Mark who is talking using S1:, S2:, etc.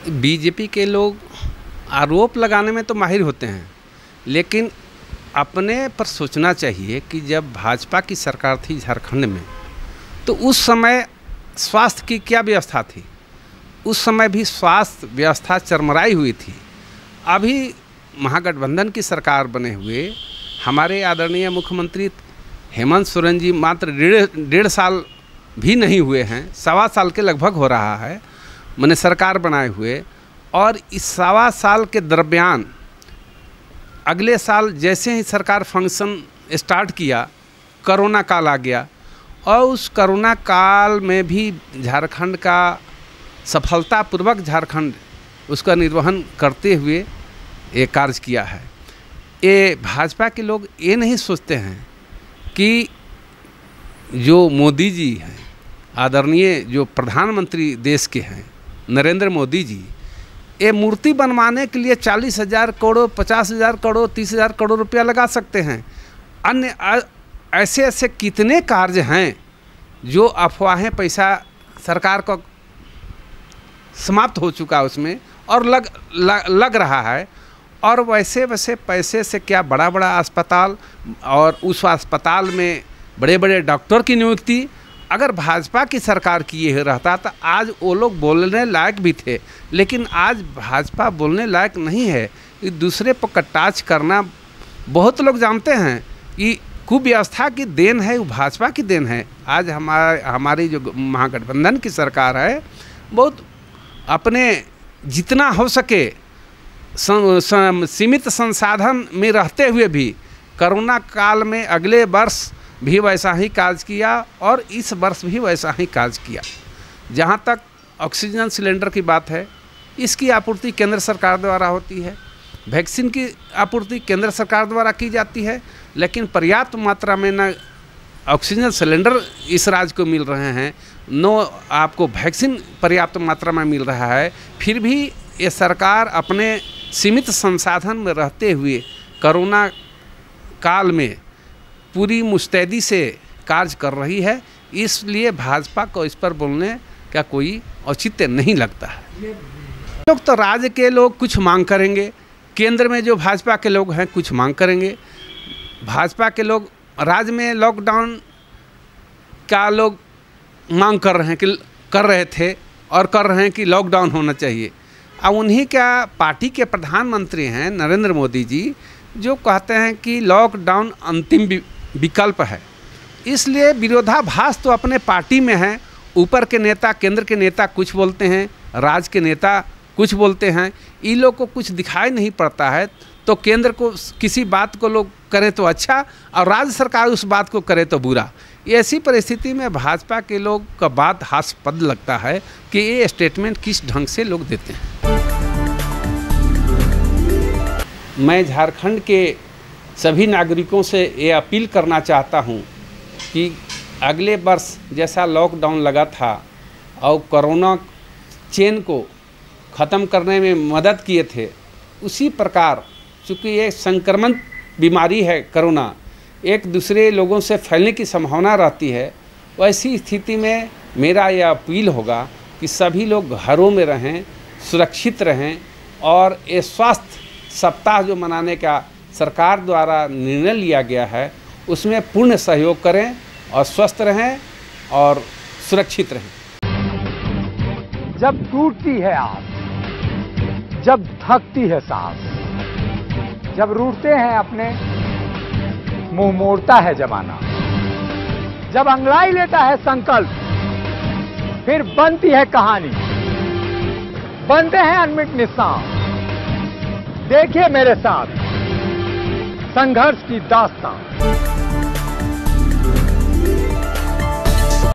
S1: BJP के लोग आरोप लगाने में तो माहिर होते हैं, लेकिन अपने पर सोचना चाहिए कि जब भाजपा की सरकार थी झारखंड में, तो उस समय स्वास्थ्य की क्या व्यवस्था थी। उस समय भी स्वास्थ्य व्यवस्था चरमराई हुई थी। अभी महागठबंधन की सरकार बने हुए हमारे आदरणीय मुख्यमंत्री हेमंत सोरेन जी मात्र डेढ़ साल भी नहीं हुए हैं, 1.25 साल के लगभग हो रहा है मैंने सरकार बनाए हुए। और इस 1.25 साल के दरमियान अगले साल जैसे ही सरकार फंक्शन स्टार्ट किया, कोरोना काल आ गया और उस कोरोना काल में भी झारखंड का सफलतापूर्वक झारखंड उसका निर्वहन करते हुए ये कार्य किया है। ये भाजपा के लोग ये नहीं सोचते हैं कि जो मोदी जी हैं, आदरणीय जो प्रधानमंत्री देश के हैं नरेंद्र मोदी जी, ये मूर्ति बनवाने के लिए 40,000 करोड़, 50,000 करोड़, 30,000 करोड़ रुपया लगा सकते हैं। अन्य ऐसे ऐसे कितने कार्य हैं जो अफवाहें, पैसा सरकार को समाप्त हो चुका है उसमें और लग रहा है। और वैसे पैसे से क्या बड़ा बड़ा अस्पताल और उस अस्पताल में बड़े बड़े डॉक्टर की नियुक्ति अगर भाजपा की सरकार किए रहता तो आज वो लोग बोलने लायक भी थे। लेकिन आज भाजपा बोलने लायक नहीं है। कि दूसरे पर कटाक्ष करना बहुत लोग जानते हैं कि कुव्यवस्था की देन है, वो भाजपा की देन है। आज हमारी जो महागठबंधन की सरकार है, बहुत अपने जितना हो सके सीमित संसाधन में रहते हुए भी कोरोना काल में अगले वर्ष भी वैसा ही कार्य किया और इस वर्ष भी वैसा ही कार्य किया। जहाँ तक ऑक्सीजन सिलेंडर की बात है, इसकी आपूर्ति केंद्र सरकार द्वारा होती है। वैक्सीन की आपूर्ति केंद्र सरकार द्वारा की जाती है, लेकिन पर्याप्त मात्रा में न ऑक्सीजन सिलेंडर इस राज्य को मिल रहे हैं, न आपको वैक्सीन पर्याप्त मात्रा में मिल रहा है। फिर भी ये सरकार अपने सीमित संसाधन में रहते हुए कोरोना काल में पूरी मुस्तैदी से कार्य कर रही है। इसलिए भाजपा को इस पर बोलने का कोई औचित्य नहीं लगता है। लोग तो राज्य के लोग कुछ मांग करेंगे, केंद्र में जो भाजपा के लोग हैं कुछ मांग करेंगे। भाजपा के लोग राज्य में लॉकडाउन का लोग मांग कर रहे थे और कर रहे हैं कि लॉकडाउन होना चाहिए। अब उन्हीं का पार्टी के प्रधानमंत्री हैं नरेंद्र मोदी जी, जो कहते हैं कि लॉकडाउन अंतिम विकल्प है। इसलिए विरोधाभास तो अपने पार्टी में है। ऊपर के नेता, केंद्र के नेता कुछ बोलते हैं, राज्य के नेता कुछ बोलते हैं। इन लोग को कुछ दिखाई नहीं पड़ता है, तो केंद्र को किसी बात को लोग करें तो अच्छा और राज्य सरकार उस बात को करे तो बुरा। ऐसी परिस्थिति में भाजपा के लोग का बात हास्यास्पद लगता है कि ये स्टेटमेंट किस ढंग से लोग देते हैं। मैं झारखंड के सभी नागरिकों से ये अपील करना चाहता हूँ कि अगले वर्ष जैसा लॉकडाउन लगा था और कोरोना चेन को ख़त्म करने में मदद किए थे, उसी प्रकार चूँकि ये संक्रमण बीमारी है कोरोना, एक दूसरे लोगों से फैलने की संभावना रहती है। वैसी स्थिति में मेरा यह अपील होगा कि सभी लोग घरों में रहें, सुरक्षित रहें और ये स्वास्थ्य सप्ताह जो मनाने का सरकार द्वारा निर्णय लिया गया है उसमें पूर्ण सहयोग करें और स्वस्थ रहें और सुरक्षित रहें।
S2: जब टूटती है आस, जब थकती है सांस, जब रूठते हैं अपने, मुंह मोड़ता है जमाना, जब अंगड़ाई लेता है संकल्प, फिर बनती है कहानी, बनते हैं अनमिट निशान। देखिए मेरे साथ संघर्ष की दास्तान।